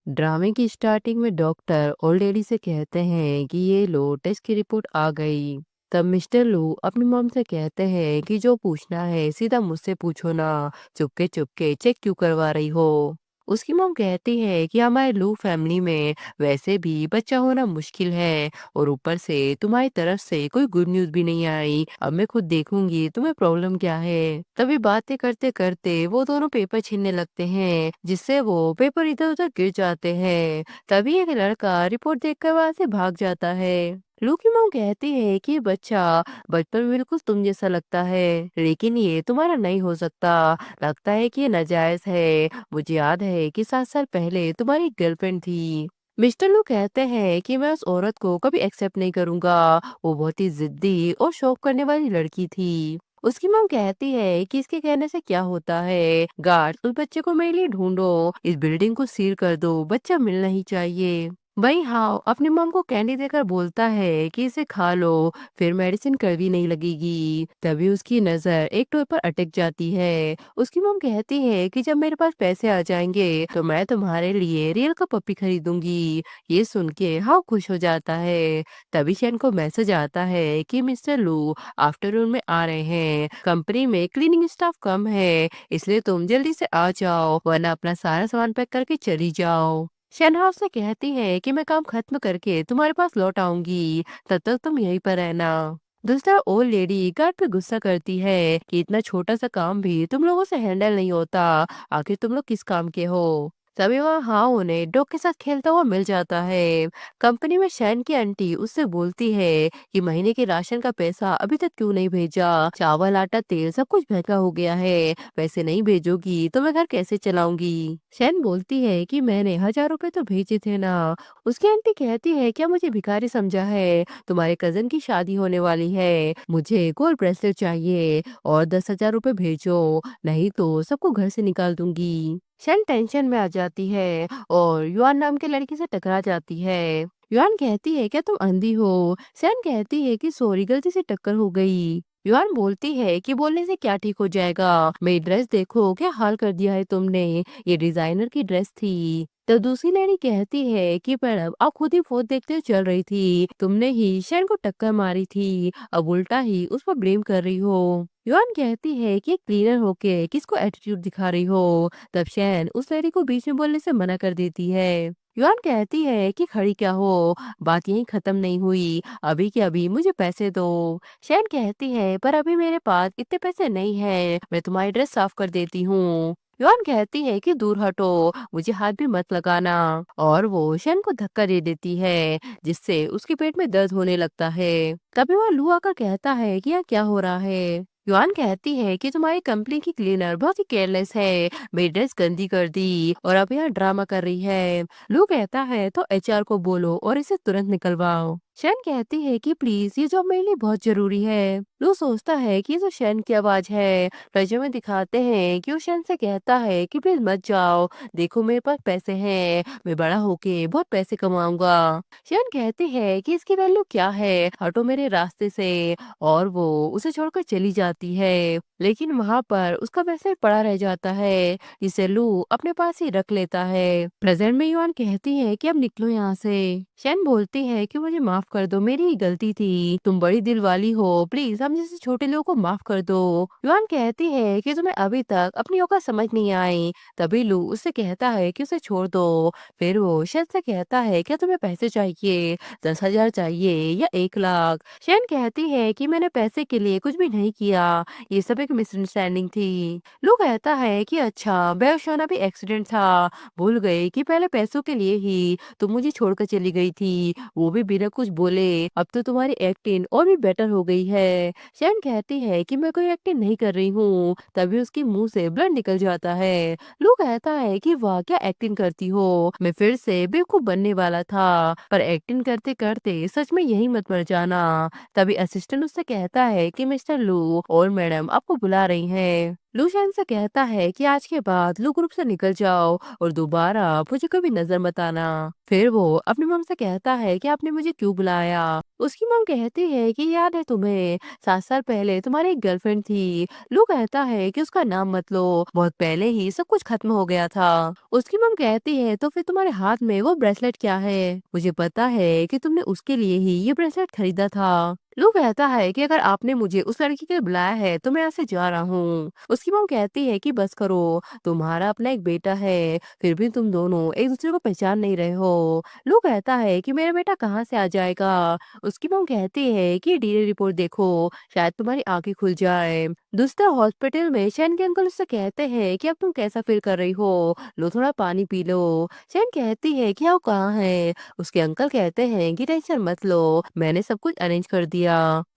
ड्रामे की स्टार्टिंग में डॉक्टर ओल्ड लेडी से कहते हैं कि ये लो टेस्ट की रिपोर्ट आ गई। तब मिस्टर लू अपनी मॉम से कहते हैं कि जो पूछना है सीधा मुझसे पूछो ना, चुपके चुपके चेक क्यों करवा रही हो। उसकी मॉम कहती है कि हमारे लू फैमिली में वैसे भी बच्चा होना मुश्किल है और ऊपर से तुम्हारी तरफ से कोई गुड न्यूज भी नहीं आई। अब मैं खुद देखूंगी तुम्हें प्रॉब्लम क्या है। तभी बातें करते करते वो दोनों पेपर छीनने लगते हैं जिससे वो पेपर इधर उधर गिर जाते हैं। तभी एक लड़का रिपोर्ट देखकर वहां से भाग जाता है। लूकी मॉम कहती है कि बच्चा बचपन में बिल्कुल तुम जैसा लगता है, लेकिन ये तुम्हारा नहीं हो सकता। लगता है कि ये नाजायज है। मुझे याद है कि 7 साल पहले तुम्हारी गर्लफ्रेंड थी। मिस्टर लू कहते हैं कि मैं उस औरत को कभी एक्सेप्ट नहीं करूंगा। वो बहुत ही जिद्दी और शौक करने वाली लड़की थी। उसकी मॉम कहती है कि इसके कहने से क्या होता है, गार्ड उस बच्चे को मेरे लिए ढूंढो, इस बिल्डिंग को सील कर दो, बच्चा मिलना ही चाहिए। वही हाँ अपनी मॉम को कैंडी देकर बोलता है कि इसे खा लो, फिर मेडिसिन कड़वी नहीं लगेगी। तभी उसकी नजर एक टॉय पर अटक जाती है। उसकी मॉम कहती है कि जब मेरे पास पैसे आ जाएंगे तो मैं तुम्हारे लिए रियल का पप्पी खरीदूंगी। ये सुन के हाँ खुश हो जाता है। तभी शैन को मैसेज आता है कि मिस्टर लू आफ्टरनून में आ रहे हैं, कंपनी में क्लीनिंग स्टाफ कम है, इसलिए तुम जल्दी से आ जाओ वरना अपना सारा सामान पैक करके चली जाओ। शहनाज से कहती है कि मैं काम खत्म करके तुम्हारे पास लौट आऊंगी, तब तक तुम यहीं पर रहना। दूसरा ओल्ड लेडी गार्ड पे गुस्सा करती है कि इतना छोटा सा काम भी तुम लोगों से हैंडल नहीं होता, आखिर तुम लोग किस काम के हो। तभी वहाँ हाँ उन्हें डॉग के साथ खेलता हुआ मिल जाता है। कंपनी में शैन की आंटी उससे बोलती है कि महीने के राशन का पैसा अभी तक क्यों नहीं भेजा, चावल आटा तेल सब कुछ महंगा हो गया है, पैसे नहीं भेजोगी तो मैं घर कैसे चलाऊंगी। शैन बोलती है कि मैंने 1,000 रुपए तो भेजे थे ना। उसकी आंटी कहती है क्या मुझे भिखारी समझा है, तुम्हारे कजन की शादी होने वाली है, मुझे गोल्ड ब्रेसलेट चाहिए और 10,000 रुपए भेजो, नहीं तो सबको घर से निकाल दूंगी। शैन टेंशन में आ जाती है और युआन नाम के लड़की से टकरा जाती है। युआन कहती है क्या तुम अंधी हो। शैन कहती है कि सॉरी गलती से टक्कर हो गई। युआन बोलती है कि बोलने से क्या ठीक हो जाएगा, मेरी ड्रेस देखो क्या हाल कर दिया है तुमने, ये डिजाइनर की ड्रेस थी। तो दूसरी लड़की कहती है कि मैडम आप खुद ही फोन देखते हुए चल रही थी, तुमने ही शैन को टक्कर मारी थी, अब उल्टा ही उस पर ब्लेम कर रही हो। युआन कहती है कि क्लीनर होके किसको एटीट्यूड दिखा रही हो। तब शैन उस लड़की को बीच में बोलने से मना कर देती है। युआन कहती है कि खड़ी क्या हो, बात यहीं खत्म नहीं हुई, अभी के अभी मुझे पैसे दो। शैन कहती है पर अभी मेरे पास इतने पैसे नहीं है, मैं तुम्हारी ड्रेस साफ कर देती हूँ। युआन कहती है कि दूर हटो, मुझे हाथ भी मत लगाना, और वो शैन को धक्का दे देती है जिससे उसके पेट में दर्द होने लगता है। तभी वह लू आकर कहता है कि यहाँ क्या हो रहा है। युआन कहती है कि तुम्हारी कंपनी की क्लीनर बहुत ही केयरलेस है, मेरी ड्रेस गंदी कर दी और अब यहाँ ड्रामा कर रही है। लू कहता है तो एचआर को बोलो और इसे तुरंत निकलवाओ। शैन कहती है कि प्लीज ये जॉब मेरे लिए बहुत जरूरी है। लू सोचता है कि ये तो शैन की आवाज है। ट्रेजर में दिखाते हैं कि वो शैन से कहता है कि प्लीज मत जाओ, देखो मेरे पास पैसे हैं, मैं बड़ा होके बहुत पैसे कमाऊंगा। शैन कहती है कि इसकी वैल्यू क्या है, हटो मेरे रास्ते से, और वो उसे छोड़कर चली जाती है। लेकिन वहां पर उसका मैसेज पड़ा रह जाता है जिसे लू अपने पास ही रख लेता है। प्रेजेंट में युआन कहती है कि अब निकलो यहाँ से। शैन बोलती है कि मुझे माफ कर दो, मेरी ही गलती थी, तुम बड़ी दिल वाली हो, प्लीज हम जैसे छोटे लोगों को माफ कर दो। युआन कहती है कि तुम्हें अभी तक अपनी औकात समझ नहीं आई। तभी लू उससे कहता है कि उसे छोड़ दो। फिर वो शैन से कहता है क्या तुम्हें पैसे चाहिए, 10,000 चाहिए या 1 लाख। शैन कहती है कि मैंने पैसे के लिए कुछ भी नहीं किया, ये सब एक मिसअंडरस्टैंडिंग थी। लू कहता है कि अच्छा बेहोश होना भी एक्सीडेंट था, भूल गए कि पहले पैसों के लिए ही तुम मुझे छोड़कर चली गई थी, वो भी बिना कुछ बोले। अब तो तुम्हारी एक्टिंग और भी बेटर हो गई है। शैन कहती है कि मैं कोई एक्टिंग नहीं कर रही हूँ। तभी उसके मुंह से ब्लड निकल जाता है। लू कहता है कि वाह क्या एक्टिंग करती हो, मैं फिर से बेवकूफ बनने वाला था, पर एक्टिंग करते करते सच में यही मत मर जाना। तभी असिस्टेंट उससे कहता है कि मिस्टर लू और मैडम आपको बुला रही हैं। लूशियन से कहता है कि आज के बाद लू ग्रुप से निकल जाओ और दोबारा मुझे कभी नजर मत आना। फिर वो अपनी मम से कहता है कि आपने मुझे क्यों बुलाया। उसकी मम कहती है कि याद है तुम्हें 7 साल पहले तुम्हारी एक गर्लफ्रेंड थी। लू कहता है कि उसका नाम मत लो, बहुत पहले ही सब कुछ खत्म हो गया था। उसकी मम कहती है तो फिर तुम्हारे हाथ में वो ब्रेसलेट क्या है? मुझे पता है कि तुमने उसके लिए ही ये ब्रेसलेट खरीदा था। लू कहता है कि अगर आपने मुझे उस लड़की के लिए बुलाया है तो मैं यहाँ से जा रहा हूँ। उसकी मम कहती है कि बस करो, तुम्हारा अपना एक बेटा है, फिर भी तुम दोनों एक दूसरे को पहचान नहीं रहे हो। लू कहता है कि मेरा बेटा कहाँ से आ जाएगा। उसकी मम कहती है कि डीएनए रिपोर्ट देखो, शायद तुम्हारी आंखें खुल जाए। दूसरा हॉस्पिटल में शैन के अंकल उससे कहते हैं कि अब तुम कैसा फील कर रही हो, लो थोड़ा पानी पी लो। शैन कहती है कि आप कहाँ है। उसके अंकल कहते हैं कि टेंशन मत लो, मैंने सब कुछ अरेंज कर दिया,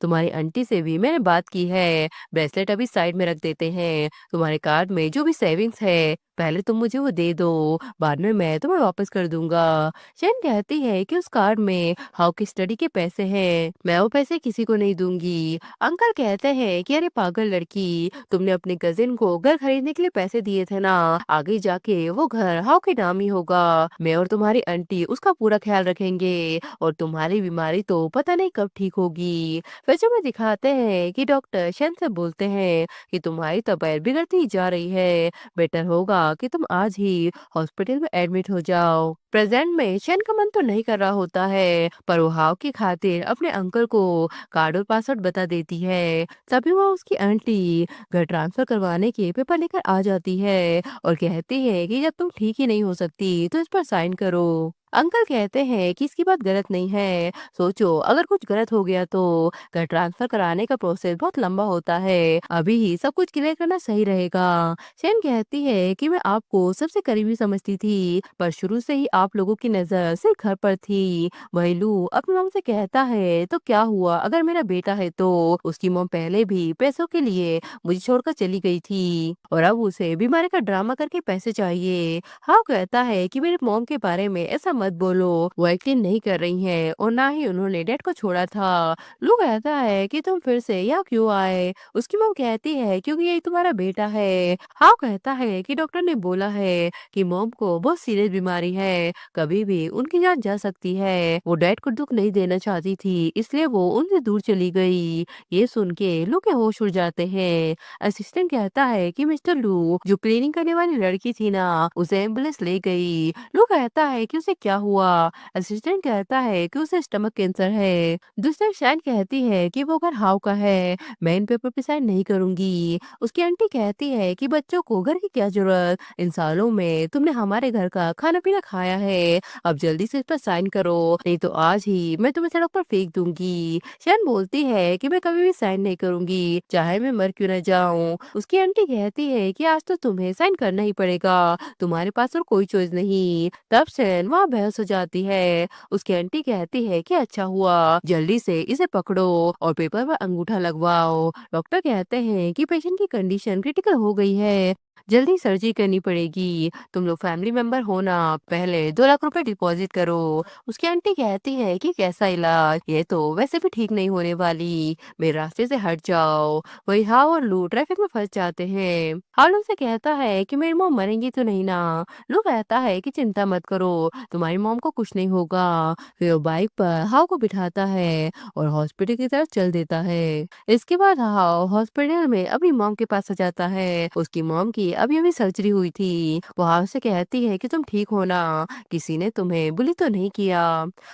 तुम्हारी आंटी से भी मैंने बात की है, ब्रेसलेट अभी साइड में रख देते हैं, तुम्हारे कार्ड में जो भी सेविंग्स है पहले तुम मुझे वो दे दो, बाद में मैं तुम्हें वापस कर दूंगा। शैन कहती है कि उस कार्ड में हाउ की स्टडी के पैसे हैं, मैं वो पैसे किसी को नहीं दूंगी। अंकल कहते हैं कि अरे पागल लड़की, तुमने अपने कजिन को घर खरीदने के लिए पैसे दिए थे ना, आगे जाके वो घर हाउ के नाम ही होगा, मैं और तुम्हारी आंटी उसका पूरा ख्याल रखेंगे और तुम्हारी बीमारी तो पता नहीं कब ठीक होगी। फिर जब में दिखाते हैं कि डॉक्टर शैन से बोलते हैं कि तुम्हारी तबीयत बिगड़ती ही जा रही है, बेटर होगा कि तुम आज ही हॉस्पिटल में एडमिट हो जाओ। प्रेजेंट में शैन का मन तो नहीं कर रहा होता है, पर वो हाव की खातिर अपने अंकल को कार्ड और पासवर्ड बता देती है। तभी वो उसकी आंटी घर ट्रांसफर करवाने के पेपर लेकर आ जाती है और कहती है कि जब तुम ठीक ही नहीं हो सकती तो इस पर साइन करो। अंकल कहते हैं कि इसकी बात गलत नहीं है, सोचो अगर कुछ गलत हो गया तो घर ट्रांसफर कराने का प्रोसेस बहुत लंबा होता है, अभी ही सब कुछ क्लियर करना सही रहेगा। शैन कहती है कि मैं आपको सबसे करीबी समझती थी, पर शुरू से ही आप लोगों की नजर सिर्फ घर पर थी। वही लू अपनी मॉम से कहता है तो क्या हुआ अगर मेरा बेटा है तो? उसकी मॉम पहले भी पैसों के लिए मुझे छोड़कर चली गई थी और अब उसे बीमारी का ड्रामा करके पैसे चाहिए। हाँ कहता है कि मेरे मॉम के बारे में ऐसा मत बोलो, वो एक्टिंग नहीं कर रही हैं और ना ही उन्होंने डैड को छोड़ा था। लू कहता है कि तुम फिर से यहाँ क्यों आए? उसकी मॉम कहती है क्योंकि ये तुम्हारा बेटा है। हाँ कहता है कि डॉक्टर ने बोला है कि मॉम को बहुत सीरियस बीमारी है, कभी भी उनकी जान जा सकती है, वो डैड को दुख नहीं देना चाहती थी इसलिए वो उनसे दूर चली गई। ये सुन के लू के होश उड़ जाते हैं। असिस्टेंट कहता है कि मिस्टर लू, जो क्लीनिंग करने वाली लड़की थी ना, उसे एम्बुलेंस ले गई। लू कहता है कि उसे क्या हुआ? असिस्टेंट कहता है कि उसे स्टमक कैंसर है। दूसरी शैन कहती है कि वो घर हाउ का है, मैं इन पेपर पे साइन नहीं करूंगी। उसकी आंटी कहती है कि बच्चों को घर की क्या जरूरत, इन सालों में तुमने हमारे घर का खाना पीना खाया है, अब जल्दी से इस पर साइन करो, नहीं तो आज ही मैं तुम्हें सड़क पर फेंक दूंगी। शैन बोलती है कि मैं कभी भी साइन नहीं करूंगी, चाहे मैं मर क्यों न जाऊं। उसकी आंटी कहती है कि आज तो तुम्हें साइन करना ही पड़ेगा, तुम्हारे पास और कोई चॉइस नहीं। तब शैन वहाँ बहस हो जाती है। उसकी आंटी कहती है कि अच्छा हुआ, जल्दी से इसे पकड़ो और पेपर पर अंगूठा लगवाओ। डॉक्टर कहते हैं कि पेशेंट की कंडीशन क्रिटिकल हो गई है, जल्दी सर्जरी करनी पड़ेगी, तुम लोग फैमिली मेंबर हो ना, पहले 2 लाख रुपए डिपॉजिट करो। उसकी आंटी कहती है कि कैसा इलाज, ये तो वैसे भी ठीक नहीं होने वाली, मेरे रास्ते से हट जाओ। वही हाव और लू ट्रैफिक में फंस जाते हैं। हाव लू से कहता है कि मेरी मॉम मरेंगी तो नहीं ना। लू कहता है कि चिंता मत करो, तुम्हारी मॉम को कुछ नहीं होगा। फिर वो बाइक पर हाव को बिठाता है और हॉस्पिटल की तरफ चल देता है। इसके बाद हाव हॉस्पिटल में अपनी मॉम के पास आ जाता है। उसकी मॉम की अभी अभी सर्जरी हुई थी। वो हाव से कहती है कि तुम ठीक हो ना, किसी ने तुम्हें बुली तो नहीं किया।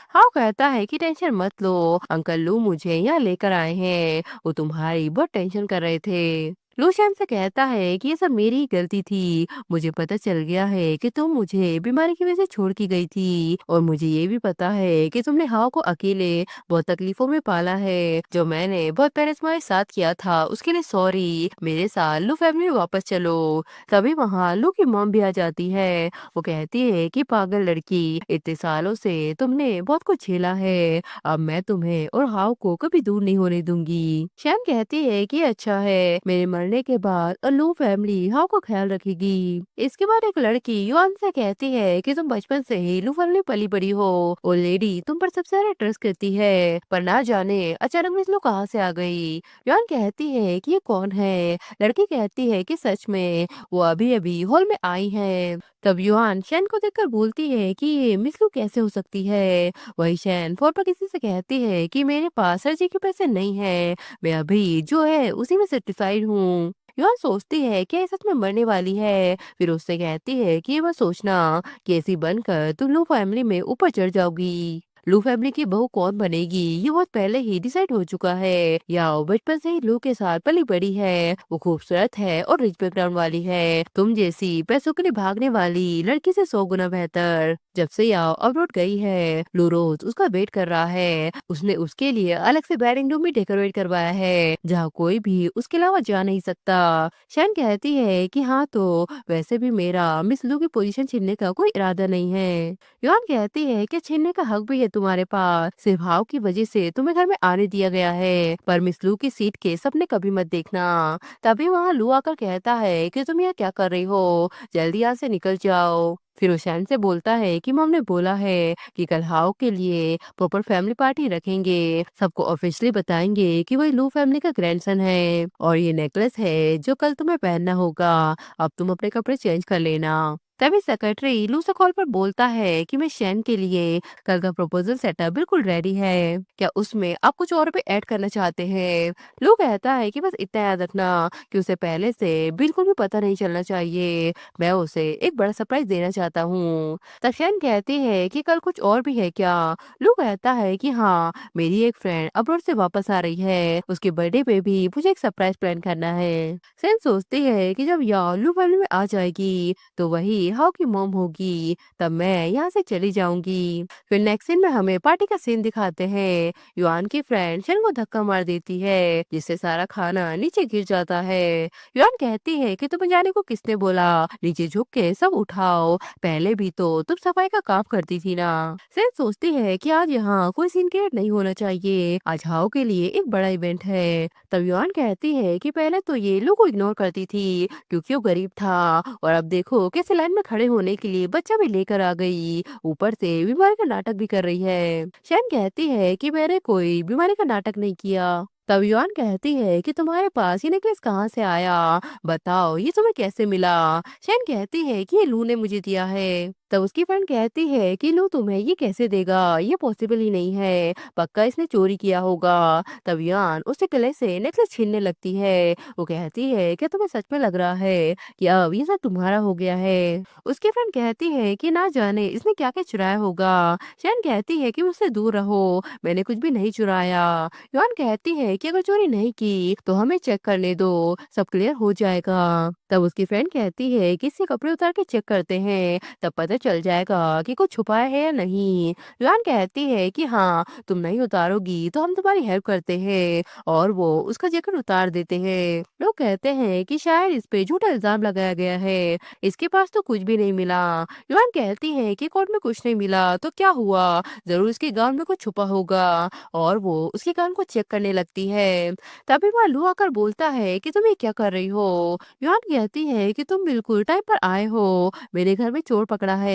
हाव कहता है कि टेंशन मत लो, अंकल लू मुझे यहाँ लेकर आए हैं, वो तुम्हारी बहुत टेंशन कर रहे थे। लू शैन से कहता है कि ये सब मेरी ही गलती थी, मुझे पता चल गया है कि तुम मुझे बीमारी की वजह से छोड़ के गई थी और मुझे ये भी पता है कि तुमने हाव को अकेले बहुत तकलीफों में पाला है, जो मैंने बहुत पहले तुम्हारे साथ किया था उसके लिए सॉरी, मेरे साथ लू फैमिली में वापस चलो। तभी वहाँ लू की मॉम भी आ जाती है। वो कहती है कि पागल लड़की, इतने सालों से तुमने बहुत कुछ झेला है, अब मैं तुम्हें और हाव को कभी दूर नहीं होने दूंगी। शैन कहती है कि अच्छा है, मेरे मरने मरने के बाद लू फैमिली हाउ का ख्याल रखेगी। इसके बाद एक लड़की युआन से कहती है कि तुम बचपन से ही लू फैमिली पली बड़ी हो, वो लेडी तुम पर सबसे ज्यादा ट्रस्ट करती है, पर ना जाने अचानक मिस लू कहाँ से आ गई। युआन कहती है कि ये कौन है। लड़की कहती है कि सच में वो अभी अभी हॉल में आई है। तब युआन शैन को देखकर बोलती है कि ये मिस लू कैसे हो सकती है। वही शैन फोन पर किसी से कहती है कि मेरे पास सर्जरी के पैसे नहीं है, मैं अभी जो है उसी में सेटिस्फाइड हूँ। युआन सोचती है कि ये सच में मरने वाली है, फिर उससे कहती है कि मत सोचना कि ऐसी बनकर तुम लू फैमिली में ऊपर चढ़ जाओगी। लू फैमिली की बहू कौन बनेगी ये बहुत पहले ही डिसाइड हो चुका है। या वो बचपन से ही लू के साथ पली बड़ी है, वो खूबसूरत है और रिच बैकग्राउंड वाली है, तुम जैसी पैसों के लिए भागने वाली लड़की से 100 गुना बेहतर। जब से याओ अब्रॉड गई है, लू रोज उसका वेट कर रहा है। उसने उसके लिए अलग से बैरिंग रूम भी डेकोरेट करवाया है, जहाँ कोई भी उसके अलावा जा नहीं सकता। शैन कहती है कि हाँ तो वैसे भी मेरा मिस लू की पोजीशन छीनने का कोई इरादा नहीं है। युआन कहती है कि छीनने का हक भी है तुम्हारे पास, सिर्फ भाव की वजह से तुम्हें घर में आने दिया गया है, पर मिस लू की सीट के सपने कभी मत देखना। तभी वहाँ लू आकर कहता है कि तुम यहाँ क्या कर रही हो, जल्दी यहाँ से निकल जाओ। फिर वो शैन से बोलता है कि मम ने बोला है कि कल हाओ के लिए प्रॉपर फैमिली पार्टी रखेंगे, सबको ऑफिशियली बताएंगे कि वही लू फैमिली का ग्रैंडसन है, और ये नेकलेस है जो कल तुम्हें पहनना होगा, अब तुम अपने कपड़े चेंज कर लेना। तभी सेक्रेटरी लू से कॉल पर बोलता है कि मैं शैन के लिए कल का प्रपोजल सेटअप बिल्कुल रेडी है, क्या उसमें आप कुछ और भी ऐड करना चाहते हैं। लू कहता है कि बस इतना याद रखना कि उसे पहले से बिल्कुल भी पता नहीं चलना चाहिए, मैं उसे एक बड़ा सरप्राइज देना चाहता हूँ। तब शैन कहती है कि कल कुछ और भी है क्या। लू कहता है कि हाँ, मेरी एक फ्रेंड अब्रॉड से वापस आ रही है, उसके बर्थडे पे भी मुझे एक सरप्राइज प्लान करना है। शैन सोचती है कि जब याओ लू फैमिली में आ जाएगी तो वही हाउ की मॉम होगी, तब मैं यहाँ से चली जाऊंगी। फिर नेक्स्ट सीन में हमें पार्टी का सीन दिखाते हैं। युआन की फ्रेंड शन को धक्का मार देती है, जिससे सारा खाना नीचे गिर जाता है। युआन कहती है कि तुम्हें जाने को किसने बोला, नीचे झुक के सब उठाओ, पहले भी तो तुम सफाई का काम करती थी ना। सेन सोचती है कि आज यहाँ कोई सीन क्रिएट नहीं होना चाहिए, आज हाउ के लिए एक बड़ा इवेंट है। तब युआन कहती है कि पहले तो ये लोग को इग्नोर करती थी क्योंकि वो गरीब था, और अब देखो कैसे लाइन में खड़े होने के लिए बच्चा भी लेकर आ गई, ऊपर से बीमारी का नाटक भी कर रही है। शैन कहती है कि मैंने कोई बीमारी का नाटक नहीं किया। तब युआन कहती है कि तुम्हारे पास ये नेकलेस कहाँ से आया, बताओ ये तुम्हें कैसे मिला। शैन कहती है कि ये लू ने मुझे दिया है। तब उसकी फ्रेंड कहती है कि लू तुम्हें ये कैसे देगा, ये पॉसिबल ही नहीं है, पक्का इसने चोरी किया होगा। तब युआन उससे गले से नेकलेस छीनने लगती है। वो कहती है कि तुम्हें सच में लग रहा है कि अब ये सब तुम्हारा हो गया है। उसकी फ्रेंड कहती है कि ना जाने इसने क्या क्या चुराया होगा। शैन कहती है कि मुझसे दूर रहो, मैंने कुछ भी नहीं चुराया। युआन कहती है कि अगर चोरी नहीं की तो हमें चेक करने दो, सब क्लियर हो जाएगा। तब उसकी फ्रेंड कहती है कि इससे कपड़े उतार के चेक करते हैं, तब पता चल जाएगा कि कुछ छुपाया है या नहीं। युआन कहती है कि हाँ, तुम नहीं उतारोगी तो हम तुम्हारी हेल्प करते हैं, और वो उसका जैकेट उतार देते हैं। लोग कहते हैं कि शायद इस पे झूठा इल्जाम लगाया गया है, इसके पास तो कुछ भी नहीं मिला। युआन कहती है कि कोर्ट में कुछ नहीं मिला तो क्या हुआ, जरूर इसके गाउन में कुछ छुपा होगा, और वो उसके गाउन को चेक करने लगती है। तभी वह लू आकर बोलता है कि तुम ये क्या कर रही हो। युआन कहती है कि तुम बिल्कुल टाइम पर आए हो, मेरे घर में चोर पकड़ा है।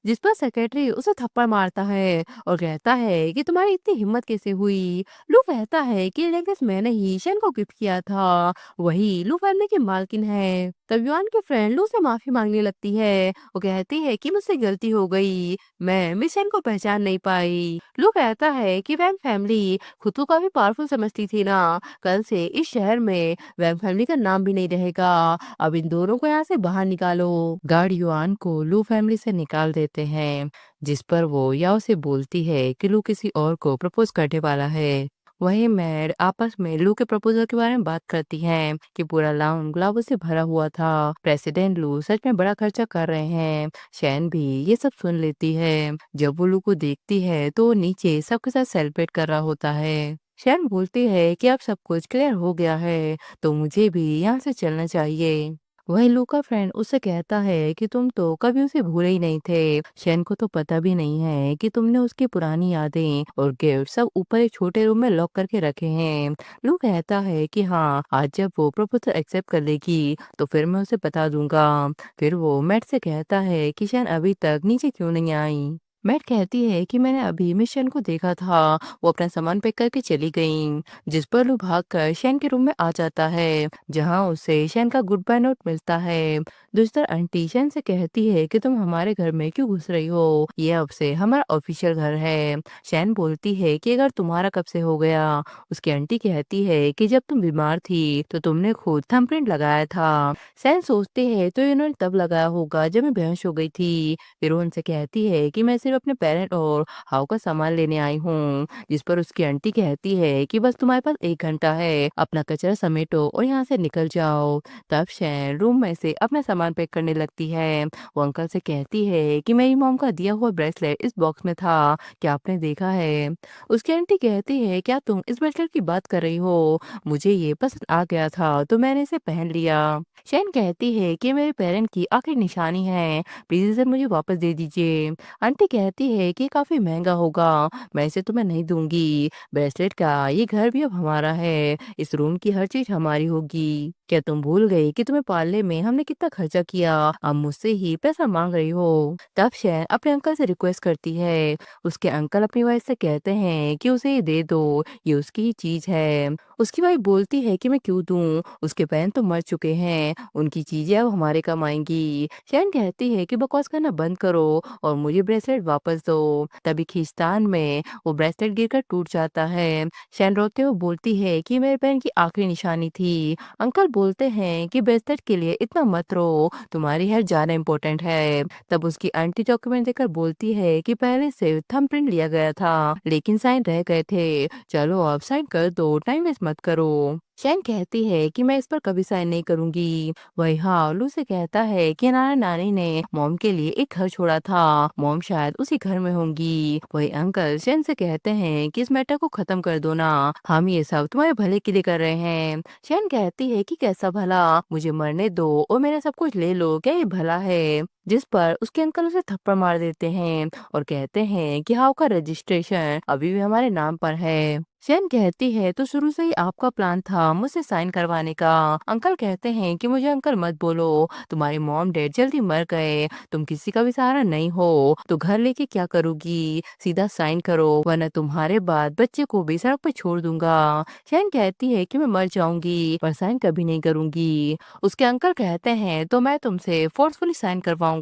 जिस पर सेक्रेटरी उसे थप्पड़ मारता है और कहता है कि तुम्हारी इतनी हिम्मत कैसे हुई। लू कहता है कि नेकलेस मैंने ही शैन को गिफ्ट किया था, वही लू फैमिली की मालकिन है। तब युआन की फ्रेंड लू से माफी मांगने लगती है। वो कहती है कि मुझसे गलती हो गई, मैं मिस शैन को पहचान नहीं पाई। लू कहता है कि वैंग फैमिली खुद को काफी पावरफुल समझती थी ना, कल से इस शहर में वैंग फैमिली का नाम भी नहीं रहेगा, अब इन दोनों को यहाँ से बाहर निकालो। गार्ड युआन को लू फैमिली से निकाल देते हैं, जिस पर वो याओ से बोलती है कि लू किसी और को प्रपोज करने वाला है। वही मैड आपस में लू के प्रपोजल के बारे में बात करती हैं कि पूरा लाउन गुलाबों से भरा हुआ था, प्रेसिडेंट लू सच में बड़ा खर्चा कर रहे हैं। शैन भी ये सब सुन लेती है। जब वो लू को देखती है तो वो नीचे सबके साथ सेलिब्रेट कर रहा होता है। शैन बोलती है कि अब सब कुछ क्लियर हो गया है, तो मुझे भी यहाँ से चलना चाहिए। वहीं लू का फ्रेंड उससे कहता है कि तुम तो कभी उसे भूले ही नहीं थे। शैन को तो पता भी नहीं है कि तुमने उसकी पुरानी यादें और गिफ्ट सब ऊपर एक छोटे रूम में लॉक करके रखे हैं। लू कहता है कि हाँ, आज जब वो प्रपोजल एक्सेप्ट कर लेगी तो फिर मैं उसे बता दूंगा। फिर वो मैट से कहता है कि शैन अभी तक नीचे क्यों नहीं आई। मैट कहती है कि मैंने अभी मिशन को देखा था, वो अपना सामान पैक करके चली गई। जिस पर लू भागकर शैन के रूम में आ जाता है, जहां उसे शैन का गुड बाय नोट मिलता है। दूसरी आंटी शैन से कहती है कि तुम हमारे घर में क्यों घुस रही हो, ये अब से हमारा ऑफिशियल घर है। शैन बोलती है कि अगर तुम्हारा कब से हो गया। उसकी आंटी कहती है कि जब तुम बीमार थी तो तुमने खुद थंबप्रिंट लगाया था। शैन सोचते है तो इन्होंने तब लगाया होगा जब मैं बेहोश हो गई थी। फिर वो उनसे कहती है कि मैं सिर्फ अपने पेरेंट और हाउ का सामान लेने आई हूँ। जिस पर उसकी आंटी कहती है कि बस तुम्हारे पास 1 घंटा है, अपना कचरा समेटो और यहाँ से निकल जाओ। तब शैन रूम में से अपना सामान पैक करने लगती है। वो अंकल से कहती है कि मेरी मॉम का दिया हुआ ब्रेसलेट इस बॉक्स में था, क्या आपने देखा है। उसकी आंटी कहती है क्या तुम इस ब्रेसलेट की बात कर रही हो, मुझे ये पसंद आ गया था तो मैंने इसे पहन लिया। शैन कहती है कि मेरे पेरेंट की आखिरी निशानी है, प्लीज इसे मुझे वापस दे दीजिए। आंटी कहती है कि काफी महंगा होगा, मैं इसे तुम्हें नहीं दूंगी। ब्रेसलेट का ये घर भी अब हमारा है, इस रूम की हर चीज हमारी होगी। क्या तुम भूल गई कि तुम्हें पालने में हमने कितना खर्चा किया, अब मुझसे ही पैसा मांग रही हो। तब शैन अपने अंकल से रिक्वेस्ट करती है। उसके अंकल अपनी वाइफ से कहते हैं कि उसे ये दे दो, ये उसकी ही चीज है। उसकी वाइफ बोलती है कि मैं क्यों दूं, उसके पेरेंट तो मर चुके हैं, उनकी चीजें अब हमारे काम आएंगी। शैन कहती है कि बकवास करना बंद करो और मुझे ब्रेसलेट वापस दो। तभी खींचतान में वो ब्रेसलेट गिरकर टूट जाता है। शैन रोते हुए बोलती है कि मेरे बहन की आखिरी निशानी थी। अंकल बोलते हैं कि ब्रेसलेट के लिए इतना मत रो, तुम्हारी हेल्थ ज्यादा इम्पोर्टेंट है। तब उसकी आंटी डॉक्यूमेंट देकर बोलती है कि पहले से थंबप्रिंट लिया गया था लेकिन साइन रह गए थे, चलो अब साइन कर दो, टाइम वेस्ट मत करो। शैन कहती है कि मैं इस पर कभी साइन नहीं करूंगी। वही हाउलू से कहता है कि नाना नानी ने मॉम के लिए एक घर छोड़ा था, मॉम शायद उसी घर में होंगी। वही अंकल शैन से कहते हैं कि इस मैटर को खत्म कर दो ना, हम ये सब तुम्हारे भले के लिए कर रहे हैं। शैन कहती है कि कैसा भला, मुझे मरने दो और मेरा सब कुछ ले लो, क्या ये भला है। जिस पर उसके अंकल उसे थप्पड़ मार देते हैं और कहते हैं कि हाउ का रजिस्ट्रेशन अभी भी हमारे नाम पर है। शैन कहती है तो शुरू से ही आपका प्लान था मुझसे साइन करवाने का। अंकल कहते हैं कि मुझे अंकल मत बोलो, तुम्हारे मॉम डैड जल्दी मर गए, तुम किसी का भी सहारा नहीं हो, तो घर लेके क्या करोगी, सीधा साइन करो वरना तुम्हारे बाद बच्चे को भी सड़क पर छोड़ दूंगा। शैन कहती है कि मैं मर जाऊंगी पर साइन कभी नहीं करूंगी। उसके अंकल कहते हैं तो मैं तुमसे फोर्सफुली साइन करवाऊंगा।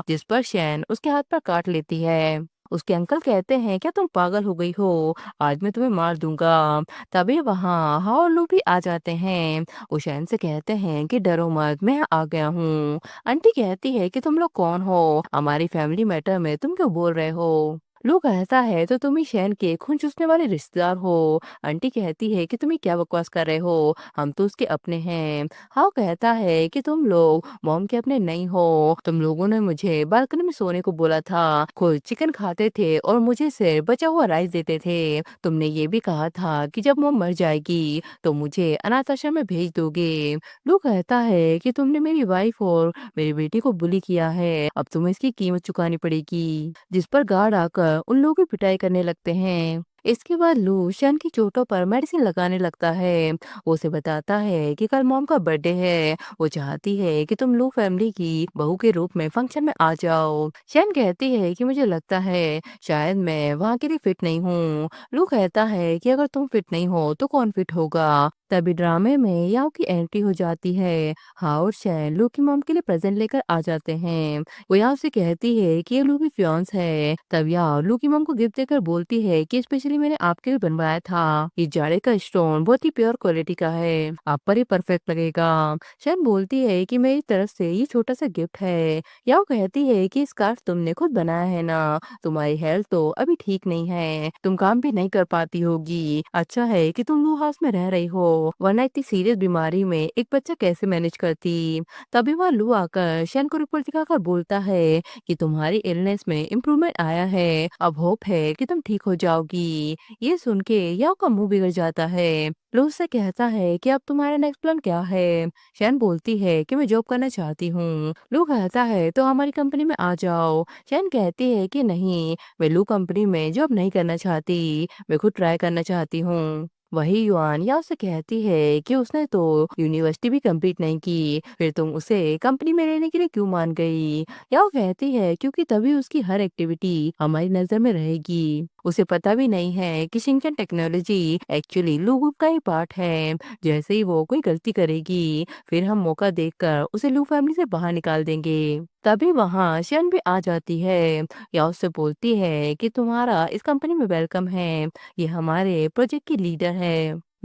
जिस पर शैन उसके हाथ पर काट लेती है। उसके अंकल कहते हैं क्या तुम पागल हो गई हो, आज मैं तुम्हें मार दूंगा। तभी वहाँ हाउ लू भी आ जाते हैं। वो शैन से कहते हैं कि डरो मत, मैं आ गया हूँ। आंटी कहती है कि तुम लोग कौन हो, हमारी फैमिली मैटर में तुम क्यों बोल रहे हो। लू कहता है तो तुम ही शैन के खून चूसने वाले रिश्तेदार हो। आंटी कहती है कि तुम ही क्या बकवास कर रहे हो, हम तो उसके अपने हैं। हाउ कहता है कि तुम लोग मॉम के अपने नहीं हो, तुम लोगों ने मुझे बालकनी में सोने को बोला था, खुद चिकन खाते थे और मुझे सिर्फ बचा हुआ राइस देते थे। तुमने ये भी कहा था कि जब मॉम मर जाएगी तो मुझे अनाथ आश्रम में भेज दोगे। लू कहता है कि तुमने मेरी वाइफ और मेरी बेटी को बुली किया है, अब तुम्हें इसकी कीमत चुकानी पड़ेगी। जिस पर गार्ड आकर उन लोगों की पिटाई करने लगते हैं। इसके बाद लू शन की चोटों पर मेडिसिन लगाने लगता है। वो उसे बताता है कि कल मॉम का बर्थडे है, वो चाहती है कि तुम लू फैमिली की बहू के रूप में फंक्शन में आ जाओ। शैन कहती है कि मुझे लगता है शायद मैं वहाँ के लिए फिट नहीं हूँ। लू कहता है कि अगर तुम फिट नहीं हो तो कौन फिट होगा। तभी ड्रामे में याओ की एंट्री हो जाती है। हाँ, और शैन लू की मॉम के लिए प्रेजेंट लेकर आ जाते हैं। वो याओ से कहती है कि ये लू की फियांस है। तब याओ लू की मॉम को गिफ्ट देकर बोलती है कि स्पेशली मैंने आपके लिए बनवाया था, ये जाड़े का स्टोन बहुत ही प्योर क्वालिटी का है, आप पर ही परफेक्ट लगेगा। शैन बोलती है कि मेरी तरफ से ये छोटा सा गिफ्ट है। याओ कहती है कि स्कार्फ तुमने खुद बनाया है ना, तुम्हारी हेल्थ तो अभी ठीक नहीं है, तुम काम भी नहीं कर पाती होगी, अच्छा है कि तुम लू हाउस में रह रही हो, वरना इतनी सीरियस बीमारी में एक बच्चा कैसे मैनेज करती। तभी वह लू आकर शैन को रिपोर्ट दिखाकर बोलता है कि तुम्हारी इलनेस में इम्प्रूवमेंट आया है, अब होप है कि तुम ठीक हो जाओगी। ये सुन के याओ का मुंह बिगड़ जाता है। लू उससे कहता है कि अब तुम्हारा नेक्स्ट प्लान क्या है? शैन बोलती है कि मैं जॉब करना चाहती हूँ। लू कहता है तो हमारी कंपनी में आ जाओ। शैन कहती है कि नहीं, मैं लू कंपनी में जॉब नहीं करना चाहती, मैं खुद ट्राई करना चाहती हूँ। वही युआन या उसे कहती है कि उसने तो यूनिवर्सिटी भी कंप्लीट नहीं की, फिर तुम उसे कंपनी में रहने के लिए क्यों मान गई? या वो कहती है क्योंकि तभी उसकी हर एक्टिविटी हमारी नजर में रहेगी। उसे पता भी नहीं है कि शिनचैन टेक्नोलॉजी एक्चुअली लू ग्रुप का ही पार्ट है। जैसे ही वो कोई गलती करेगी, फिर हम मौका देखकर उसे लू फैमिली से बाहर निकाल देंगे। तभी वहाँ शियन भी आ जाती है या उससे बोलती है कि तुम्हारा इस कंपनी में वेलकम है, ये हमारे प्रोजेक्ट की लीडर है।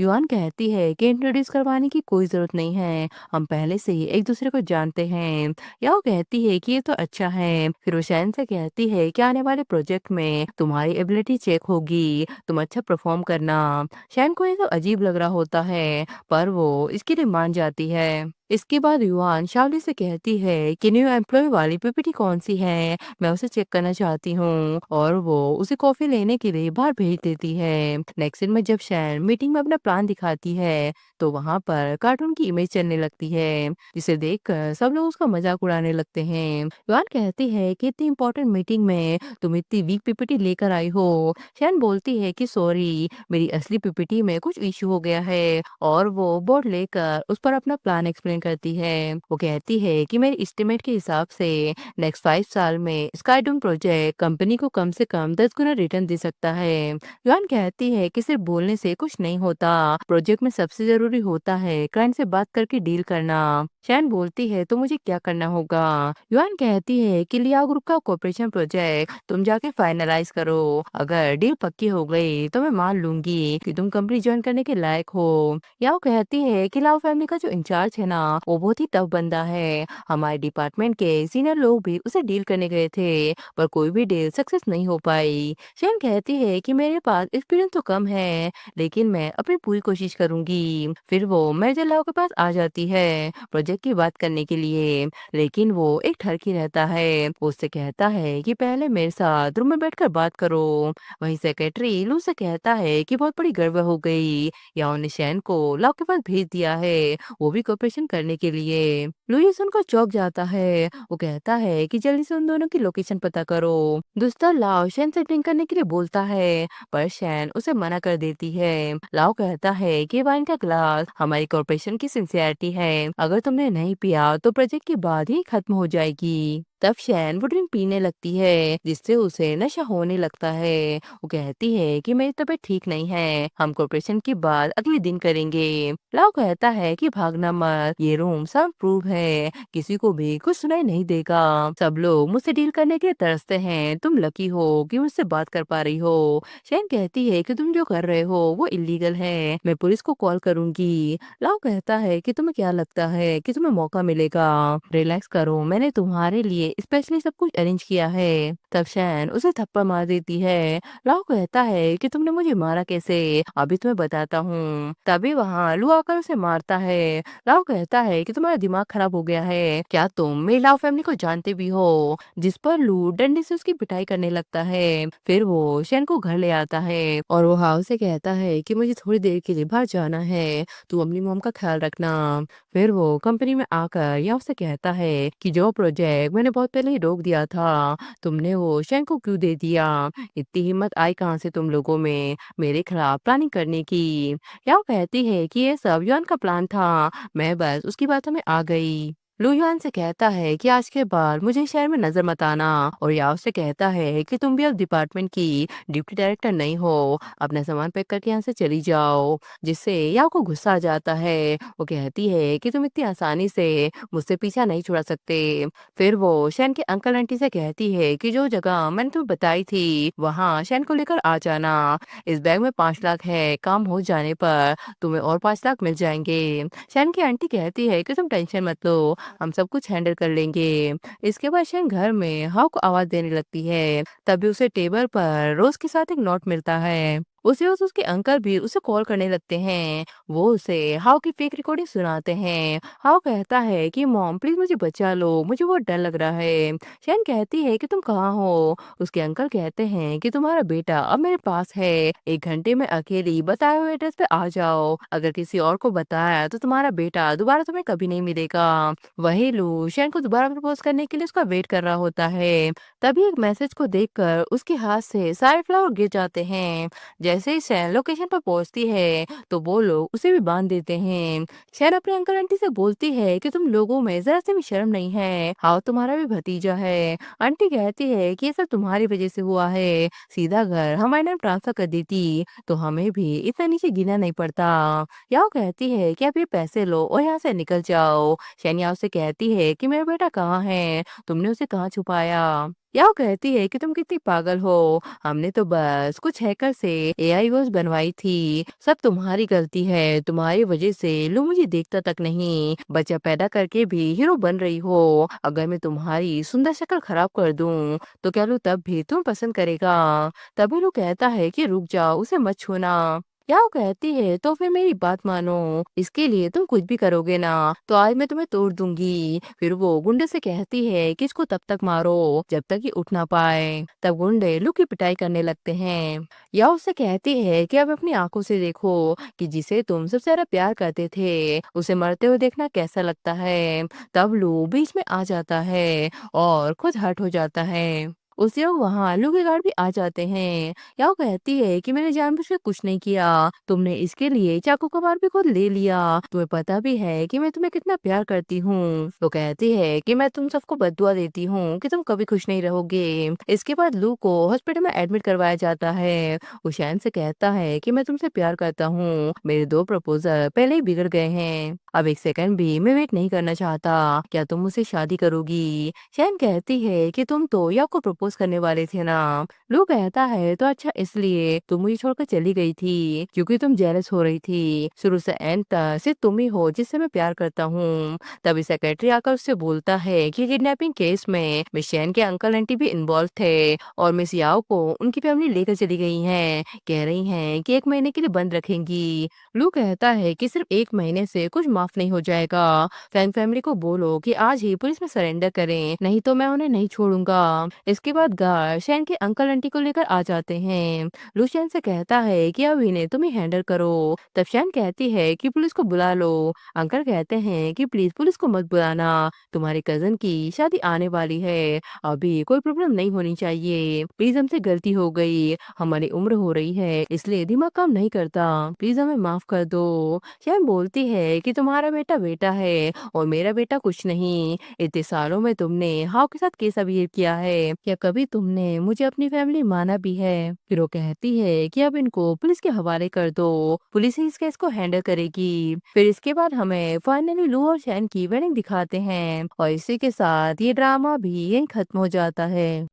युआन कहती है कि इंट्रोड्यूस करवाने की कोई जरूरत नहीं है, हम पहले से ही एक दूसरे को जानते हैं। या वो कहती है कि ये तो अच्छा है। फिर वो शैन से कहती है कि आने वाले प्रोजेक्ट में तुम्हारी एबिलिटी चेक होगी, तुम अच्छा परफॉर्म करना। शैन को ये तो अजीब लग रहा होता है, पर वो इसके लिए मान जाती है। इसके बाद युआन शाओली से कहती है कि न्यू एम्प्लॉय वाली पीपीटी कौन सी है, मैं उसे चेक करना चाहती हूँ, और वो उसे कॉफी लेने के लिए बाहर भेज देती है। नेक्स्ट दिन में जब शैन मीटिंग में अपना प्लान दिखाती है, तो वहाँ पर कार्टून की इमेज चलने लगती है, जिसे देखकर सब लोग उसका मजाक उड़ाने लगते हैं। युआन कहती है कि इतनी इंपॉर्टेंट मीटिंग में तुम इतनी वीक पीपीटी लेकर आई हो। शैन बोलती है कि सॉरी, मेरी असली पीपीटी में कुछ इशू हो गया है, और वो बोर्ड लेकर उस पर अपना प्लान एक्सप्लेन करती है। वो कहती है कि मेरे एस्टिमेट के हिसाब से नेक्स्ट 5 साल में स्काईडूम प्रोजेक्ट कंपनी को कम से कम 10 गुना रिटर्न दे सकता है। युआन कहती है कि सिर्फ बोलने से कुछ नहीं होता, प्रोजेक्ट में सबसे जरूरी होता है क्लाइंट से बात करके डील करना। शैन बोलती है तो मुझे क्या करना होगा? युआन कहती है कि लिया ग्रुप का कॉर्पोरेशन प्रोजेक्ट तुम जाके फाइनलाइज करो, अगर डील पक्की हो गई तो मैं मान लूंगी कि तुम कंपनी ज्वाइन करने के लायक हो। या वो कहती है कि लाओ फैमिली का जो इंचार्ज है ना, वो बहुत ही टफ बंदा है, हमारे डिपार्टमेंट के सीनियर लोग भी उसे डील करने गए थे, पर कोई भी डील सक्सेस नहीं हो पाई। शेन कहती है कि मेरे पास एक्सपीरियंस तो कम है, लेकिन मैं अपनी पूरी कोशिश करूंगी। फिर वो मैनेजर लाओ के पास आ जाती है प्रोजेक्ट की बात करने के लिए, लेकिन वो एक ठरकी रहता है। वो उससे कहता है कि पहले मेरे साथ रूम में बैठकर बात करो। वही सेक्रेटरी लू से कहता है कि बहुत बड़ी गड़बड़ हो गई, या उन्हें शैन को लाओ के पास भेज दिया है, वो भी कोऑपरेशन करने के लिए। लुइस उनको चौंक जाता है। वो कहता है कि जल्दी से उन दोनों की लोकेशन पता करो। दूसरा लाओ शैन से ड्रिंक करने के लिए बोलता है, पर शैन उसे मना कर देती है। लाओ कहता है कि वाइन का ग्लास हमारी कॉर्पोरेशन की सिंसियरिटी है, अगर तुमने नहीं पिया तो प्रोजेक्ट के बाद ही खत्म हो जाएगी। तब शैन वो ड्रिंक पीने लगती है, जिससे उसे नशा होने लगता है। वो कहती है कि मेरी तबीयत ठीक नहीं है, हम कॉर्पोरेशन की बात अगले दिन करेंगे। लाओ कहता है कि भागना मत, ये रूम सब प्रूव है, किसी को भी कुछ सुनाई नहीं देगा, सब लोग मुझसे डील करने के लिए तरसते हैं, तुम लकी हो कि मुझसे बात कर पा रही हो। शैन कहती है कि तुम जो कर रहे हो वो इलीगल है, मैं पुलिस को कॉल करूंगी। लाओ कहता है कि तुम्हें क्या लगता है कि तुम्हें मौका मिलेगा? रिलैक्स करो, मैंने तुम्हारे लिए स्पेशली सब कुछ अरेंज किया है। तब शैन उसे थप्पड़ मार देती है। लाओ कहता है कि तुमने मुझे मारा कैसे, अभी तुम्हें बताता हूँ। तभी वहाँ लू आकर उसे मारता है। लाओ कहता है कि तुम्हारा दिमाग खराब हो गया है, क्या तुम मेरी लाओ फैमिली को जानते भी हो? जिस पर लू डंडे से उसकी पिटाई करने लगता है। फिर वो शैन को घर ले आता है, और वो हाउ से कहता है कि मुझे थोड़ी देर के लिए बाहर जाना है, तू अपनी मॉम का ख्याल रखना। फिर वो कंपनी में आकर या उससे कहता है कि जो प्रोजेक्ट मैंने बहुत पहले ही रोक दिया था, तुमने वो शैन को क्यों दे दिया? इतनी हिम्मत आई कहाँ से तुम लोगों में मेरे खिलाफ प्लानिंग करने की? या वो कहती है कि ये सब युआन का प्लान था, मैं बस उसकी बातों में आ गई। लू युआन से कहता है कि आज के बाद मुझे शहर में नजर मत आना, और याओ से कहता है कि तुम भी अब डिपार्टमेंट की डिप्टी डायरेक्टर नहीं हो, अपना सामान पैक करके यहाँ से चली जाओ। जिससे याओ को गुस्सा आ जाता है। वो कहती है कि तुम इतनी आसानी से मुझसे पीछा नहीं छुड़ा सकते। फिर वो शैन के अंकल आंटी से कहती है कि जो जगह मैंने तुम्हें बताई थी वहाँ शैन को लेकर आ जाना, इस बैग में 5 लाख है, काम हो जाने पर तुम्हें और 5 लाख मिल जाएंगे। शैन की आंटी कहती है कि तुम टेंशन मत लो, हम सब कुछ हैंडल कर लेंगे। इसके बाद शैन घर में हाउ को आवाज देने लगती है, तभी उसे टेबल पर रोज के साथ एक नोट मिलता है। उसे उसके अंकल भी उसे कॉल करने लगते हैं। वो उसे हाउ की फेक रिकॉर्डिंग सुनाते हैं। हाउ कहता है कि मॉम प्लीज मुझे बचा लो, मुझे बहुत डर लग रहा है। शैन कहती है कि तुम कहाँ हो? उसके अंकल कहते हैं कि तुम्हारा बेटा अब मेरे पास है, 1 घंटे में अकेली बताए हुए एड्रेस पे आ जाओ। अगर किसी और को बताया तो तुम्हारा बेटा दोबारा तुम्हें कभी नहीं मिलेगा। वही लू शैन को दोबारा प्रपोज करने के लिए उसका वेट कर रहा होता है। तभी एक मैसेज को देखकर उसके हाथ से सारे फ्लावर गिर जाते हैं। जैसे ही सैन लोकेशन पर पहुंचती है तो वो लोग उसे भी बांध देते हैं। सैन अपने अंकल आंटी से बोलती है कि तुम लोगों में जरा सी भी शर्म नहीं है, हाँ तुम्हारा भी भतीजा है। आंटी कहती है कि ये सब तुम्हारी वजह से हुआ है, सीधा घर हमारे नाम ट्रांसफर कर देती तो हमें भी इतना नीचे गिना नहीं पड़ता। याओ कहती है कि आप ये पैसे लो और यहाँ से निकल जाओ। सैन याओ से कहती है कि मेरा बेटा कहाँ है, तुमने उसे कहाँ छुपाया? याओ कहती है कि तुम कितनी पागल हो, हमने तो बस कुछ हैकर से एआई वॉइस बनवाई थी, सब तुम्हारी गलती है, तुम्हारी वजह से लोग मुझे देखता तक नहीं, बच्चा पैदा करके भी हीरो बन रही हो। अगर मैं तुम्हारी सुंदर शक्ल खराब कर दूं तो क्या लो तब भी तुम पसंद करेगा? तभी लो कहता है कि रुक जाओ, उसे मत छूना। याओ कहती है तो फिर मेरी बात मानो, इसके लिए तुम कुछ भी करोगे ना तो आज मैं तुम्हें तोड़ दूंगी। फिर वो गुंडे से कहती है कि इसको तब तक मारो जब तक ये उठ ना पाए। तब गुंडे लू की पिटाई करने लगते हैं। या उससे कहती है कि अब अपनी आंखों से देखो कि जिसे तुम सबसे ज्यादा प्यार करते थे उसे मरते हुए देखना कैसा लगता है। तब लू बीच में आ जाता है और खुद हर्ट हो जाता है। उसे वहाँ आलू के गार्ड भी आ जाते हैं। या वो कहती है कि मैंने जानबूझ के कुछ नहीं किया, तुमने इसके लिए चाकू का वार भी खुद ले लिया, तुम्हें पता भी है कि मैं तुम्हें कितना प्यार करती हूँ। वो कहती है कि मैं तुम सबको बददुआ देती हूँ कि तुम कभी खुश नहीं रहोगे। इसके बाद लू को हॉस्पिटल में एडमिट करवाया जाता है। वो शैन से कहता है कि मैं तुमसे प्यार करता हूँ, मेरे 2 प्रपोजल पहले ही बिगड़ गए हैं, अब 1 सेकंड भी मैं वेट नहीं करना चाहता, क्या तुम मुझसे शादी करोगी? शैन कहती है कि तुम तो या को प्रपोज करने वाले थे ना। लू कहता है तो अच्छा इसलिए तुम मुझे छोड़कर चली गई थी क्योंकि तुम जेलस हो रही थी, शुरू से एंड तक सिर्फ तुम ही हो जिससे मैं प्यार करता हूँ। तभी सेक्रेटरी आकर उससे बोलता है कि किडनैपिंग केस में मिस शैन के अंकल आंटी भी इन्वॉल्व थे और मिस याओ को उनकी फैमिली लेकर चली गई है, कह रही है कि 1 महीने के लिए बंद रखेंगी। लू कहता है कि सिर्फ 1 महीने से कुछ माफ नहीं हो जाएगा, फैंग फैमिली को बोलो कि आज ही पुलिस में सरेंडर करें, नहीं तो मैं उन्हें नहीं छोड़ूंगा। इसके बाद गार्ड शैन के अंकल आंटी को लेकर आ जाते हैं। लू शैन से कहता है कि अब इन्हें तुम ही हैंडल करो। तब शैन कहती है कि पुलिस को बुला लो। अंकल कहते हैं कि प्लीज पुलिस को मत बुलाना, तुम्हारे कजन की शादी आने वाली है, अभी कोई प्रॉब्लम नहीं होनी चाहिए, प्लीज हमसे गलती हो गई, हमारी उम्र हो रही है इसलिए दिमाग काम नहीं करता, प्लीज हमें माफ कर दो। शैन बोलती है कि तुम्हारा बेटा बेटा है और मेरा बेटा कुछ नहीं, इतने सालों में तुमने हाउ के साथ कैसा बिहेव किया है, क्या कभी तुमने मुझे अपनी फैमिली माना भी है? फिर वो कहती है कि अब इनको पुलिस के हवाले कर दो, पुलिस ही इस केस को हैंडल करेगी। फिर इसके बाद हमें फाइनली लू और शैन की वेडिंग दिखाते हैं और इसी के साथ ये ड्रामा भी यहीं खत्म हो जाता है।